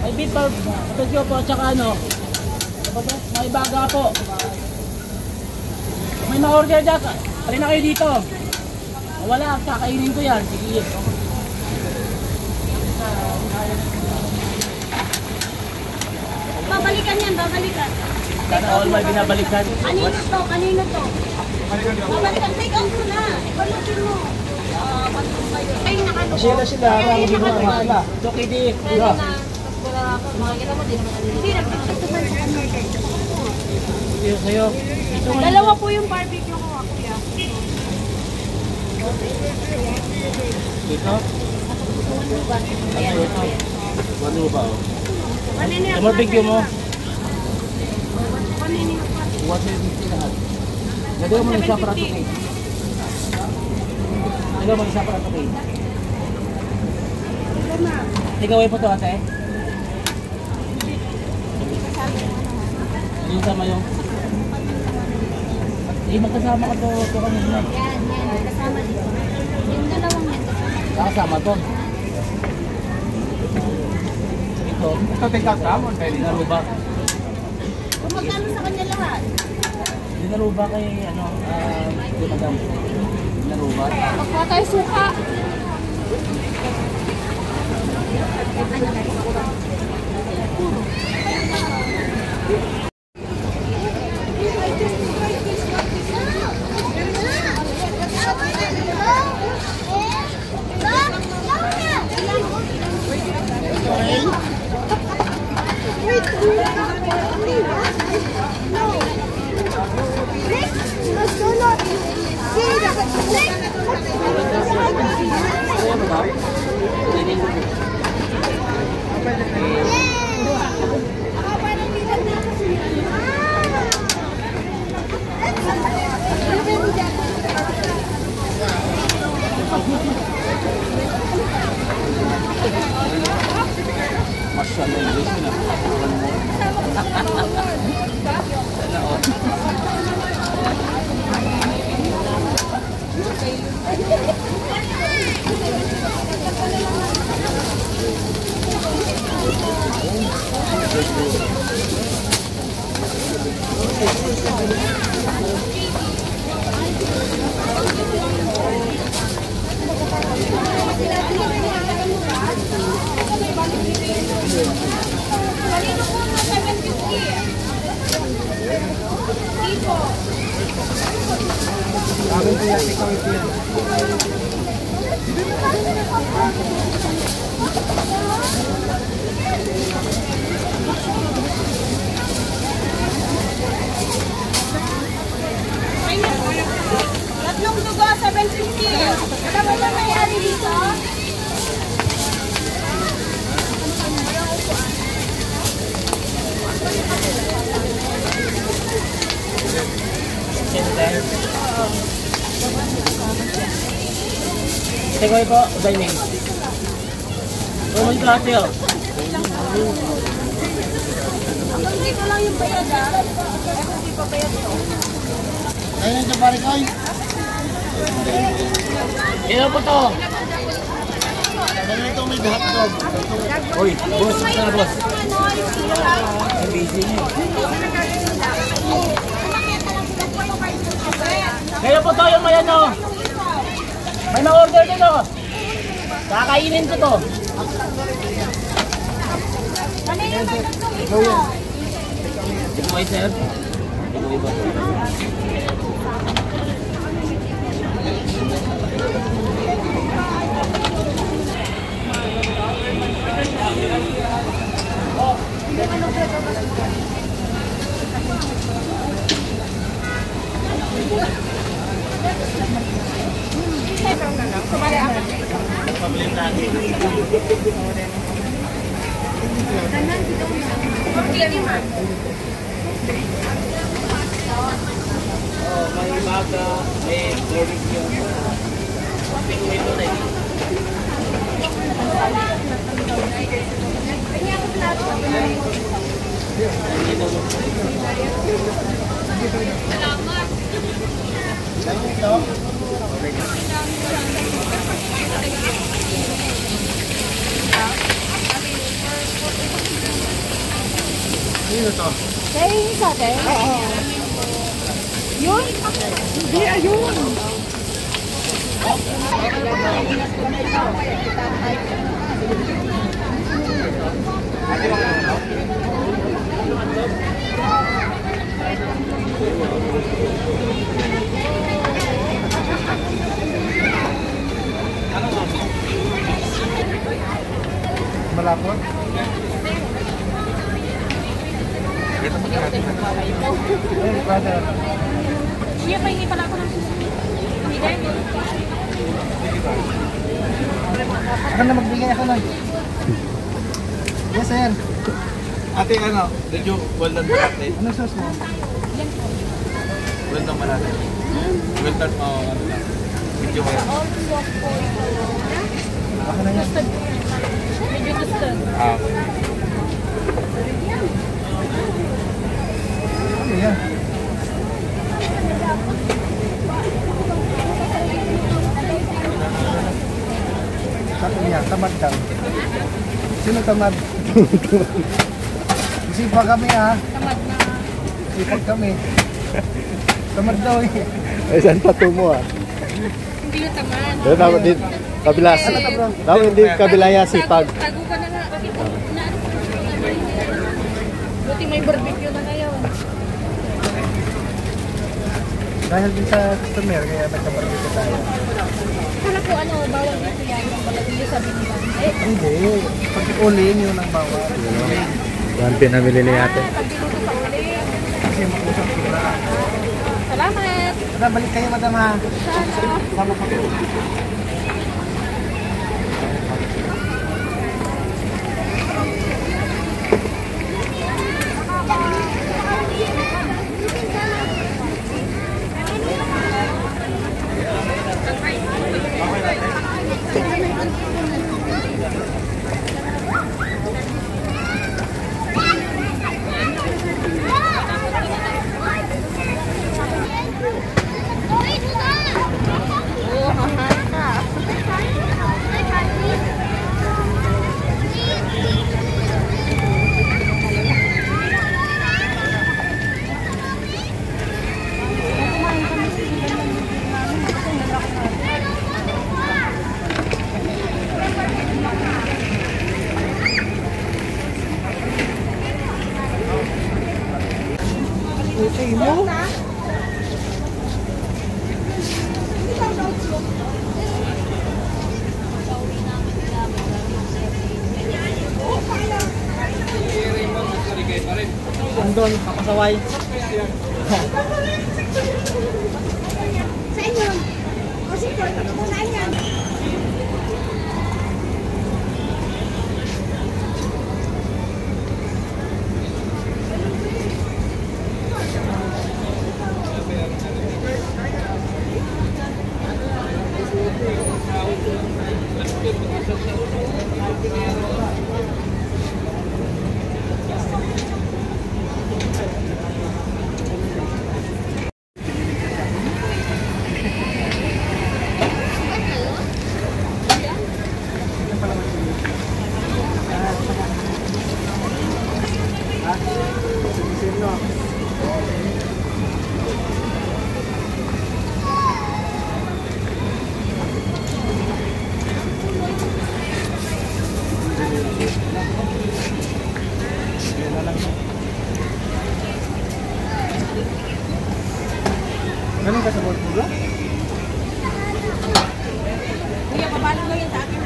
May beef pa, Tokyo po, tsaka ano, may baga po. May ma-order dyan, pali na kayo dito. Wala, kakainin ko yan. Sige. Babalikan yan, babalikan. Sana all may binabalikan. Kanino to? Kanino to? Babalikan, take out mo na. Balutin mo. Ay, nakano ko. Sila sila, marami binabalikan. It's okay, di. Kaya na, makikita mo, di naman nalilito. Hindi, nagpapatuman sa kanya. Ito sa'yo. Dalawa po yung barbecue ko, kuya. Dito? Ayan. Ano ba? Kanini Sa barbecue mo? Kanini. 150 lahat. Nagawa mo ng isa para ito kayo. Nagawa mo ng isa para ito kayo. Tigawin po ito ate. Ano yung sama yung? Eh, magkasama ka ito kanina. Yan, kasama dito. Yung dalawang yan. Kasama to. Ito. Ito take out ka mo, pwede na. Dinaruba. Kung magkano sa kanya lahat? Dinaruba kay ano, kay madam. Dinaruba. Pagkuha tayo suka. Masyaallah, English na. Amin po yan, ikaw ito yan. Tatlong dugo, 750. Alam mo ba may-ari dito? Tigawin po, dining. Umay ka ate oh. Dito lang yung bayad ah. Hindi pa bayad to. Ayun ang pare ko. Ilan po to? Ganito may hotdog. Uy, boss, na boss. Ang busy niyo. Kaya po to yung may ano. May na-order dito. Kakainin ko to. Ano yung may tatlong ito? Ito ay sir. Ito iba. May baga, may barbecue. Pikuin mo na yun. Salamat. Sino to? Kaya yung isa, te? Oo. Yun? Hindi, ayun. Malapot? Hey, brother. Siya pa hindi pala ako ng hindi din. Ako na magbigay ako nun. Yes, sir. Ate, ano? Did you well done ba ate? Ano sauce mo? Well done ba natin? Well done mo, ano lang. Medyo kaya. Ako na yan. Medyo gusto. Ah, Ano yan? Sabi niya, tamad daw. Sino tamad? Sipag kami ha. Tamad na. Sipag kami. Tamad daw eh. Ay, saan patungo ah? Hindi yung tamad. Pero dapat din, kabila, dapat hindi kabila yan sipag. Tago ka na nga. Buti may barbecue na ngayon. Dahil din sa customer, kaya nagka-barbecue tayo. Kala ko ano, bawal dito yan. Bawal dito sa binilan. Hindi. Pag uling yun ang bawal. Yan pinamili ni ate. Pagdiluto sa uling. Kasi mag-usap sila. Salamat. Tara, balik kayo madam ha. Sana. Sama pa ko. Oo, hahan ka. Okay mo? Andon, kapasaway. Sa inyo. Kasi po, sa inyo. Galing ka sa board mo ba? Kuya, papalo mo yan sa akin.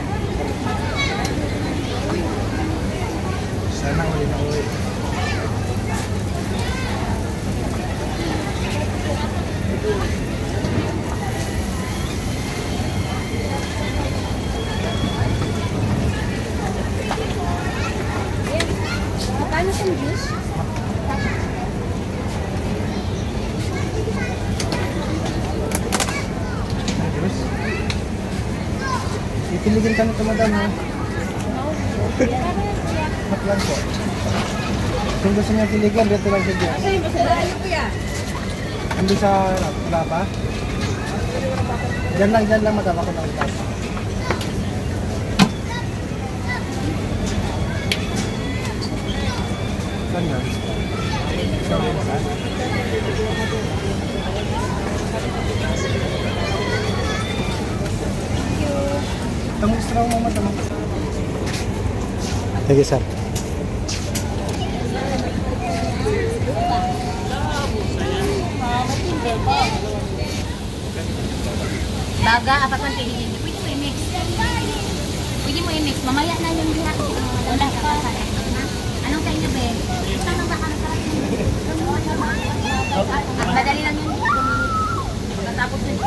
Sana uli na uli. Magkano sa juice? Ayos. Itiligan ka nito madam ha. Matlan po. Kung gusto niya tiligan, dito lang siya dyan. Sa'yo ba sa kuya? Hindi sa laba. Dyan lang madam ako ng itas. Kanya. Tamang strong mo matamang. Sige, sir. Baga, apat man kayo din. Pwede mo i-mix. Pwede mo i-mix. Mamaya na yung diha. Wala ka pa. Anong kayo na, be? Isang nang baka nasarap yun. Madali lang yun. Pagkatapos na dito.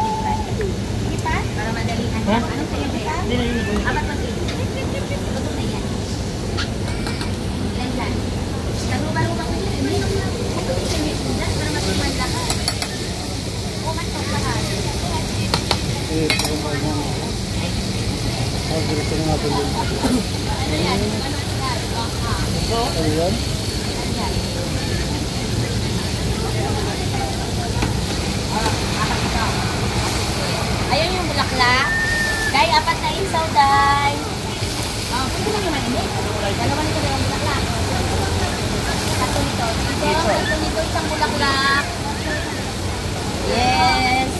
Para madali. Anong kayo, be? Apat man kayo. Luto na yan. Ilan yan? Taruba-ruba ko yun. I-mix mo dyan para matuman lahat. Uman pa lahat. Eh, kumay mo. Dito na natin din. Ano yan? Ayan. Ayun yung bulaklak. Day, apat na isaw, day. Pwede lang naman ini. Dalawa nito yung bulaklak. Tatlo nito. Ito isang bulaklak. Yes.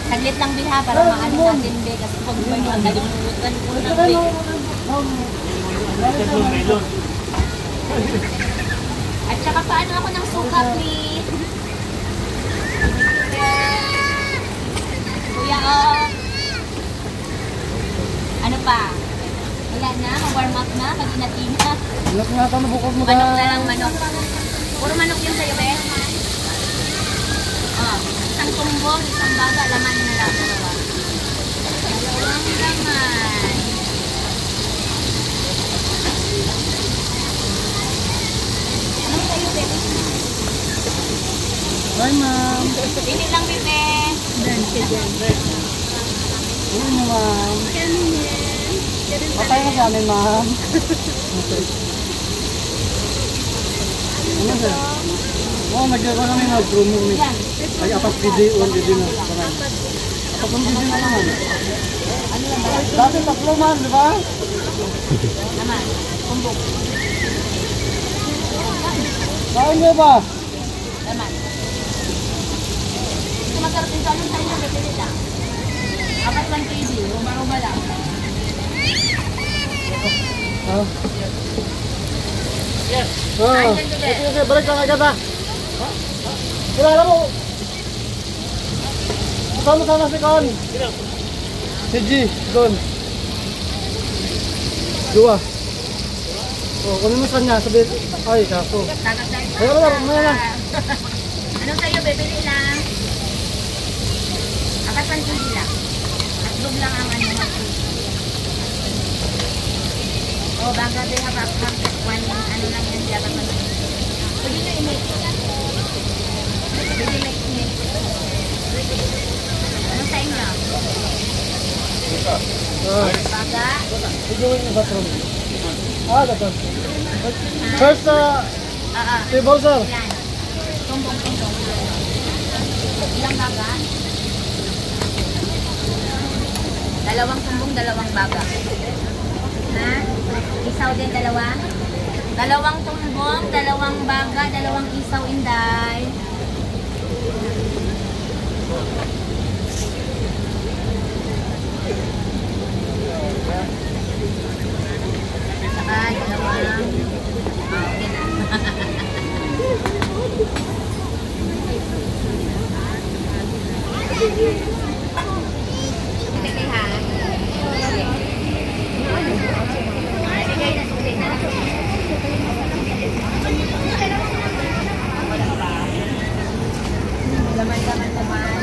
Saglit lang bilha para maano natin, be. Kasi pag may mga kalimutan ko na, be. At saka paano ako ng suka, please? Kuya, oh. Ano pa? Wala na? Mag-warm up na? Mag-inatin na? Anak nga ito, nabukod mo Manok na lang, manok. Puro manok yung sa'yo, be? Oh, isang tumbong, isang baga, laman na lang. Dalawa. Dalawang laman. Anong sa'yo, bebe? Hi, ma'am. Pili lang, bebe. Uy mo, ma'am. Patay ka sa amin, ma'am. Ano, sir? Oo, nagkaroon kami nag-promo ni. Ay, apat video, 1 video na. Apat ang video na naman. Dati tatlo man, di ba? Naman, kumbok. Kain niyo ba? Naman. Ito masarap din sa anong sa'yo, bebe lang. Apat 1 kg, rumba-rumba lang. Ah. Yes. Ah. Andyan, bebe. Okay, balik ka agad ah. Kilala mo. Sama-sama si Kon. Si G, Don. Dua. Oh, kunin mo sa kanya, sabi, ay, kaso. Tagas-tagas. Ayaw lang, ayaw lang. Anong sa'yo, bebili lang? Apat 1 kg lang. Tatlog lang ang ano mo. Oh, baga din ha, back one, ano lang yan, di apat 1 kg. Pwede nyo i-mix. Pwede mix. Anong sa inyo? Ah, Baga? iguin yung bathroom. Ah, dapat. First, table, sir. Yan. Tumbong. Ilang baga? Dalawang tumbong, dalawang baga. Ha? Isaw din, dalawa? Dalawang tumbong, dalawang baga, dalawang isaw, inday. Saka dalawang... okay na. Sige ha. Sige na, sige na. Laman-laman naman.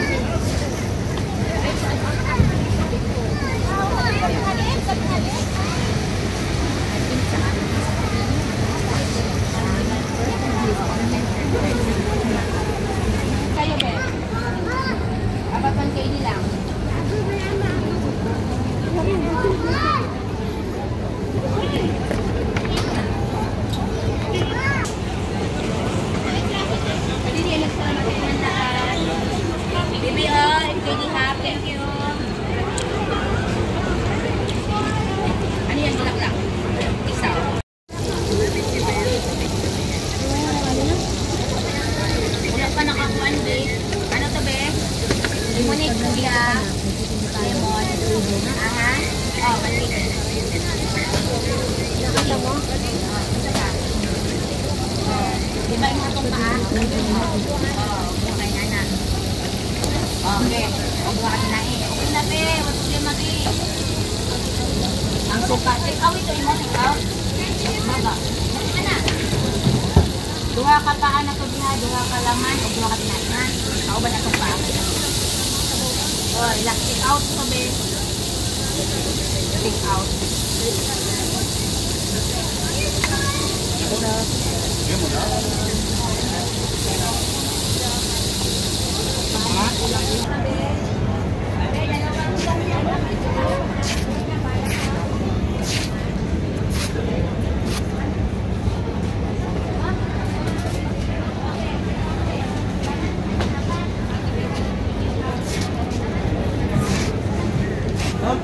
Okay na na. Okay. Huwag ka kinain. Okay na, be. Huwag problema, be. Ang suka. Ikaw ito, imon. Ikaw. Baba. Ito na. Duha ka paan na to diha. Duha ka laman. O duha ka tinanan. Ako ba na itong paan? O, relax. Take out ito, be. Take out.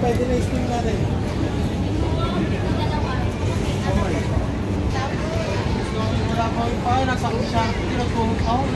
Pwede na i-steam natin. Wala pa yung paa, nasa siya. Tinagpuhog ako.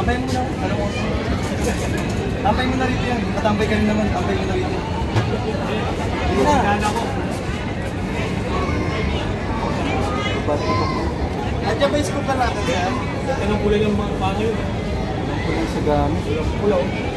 Tampay mo na. Alam mo. Tampay mo na rito yan. Katampay ka rin naman. Tampay mo na rito. Hindi na. Nandiyan ba yung scoop ka natin? Anong kulay ng mga pangyo? Anong kulay sa gamit? Pula.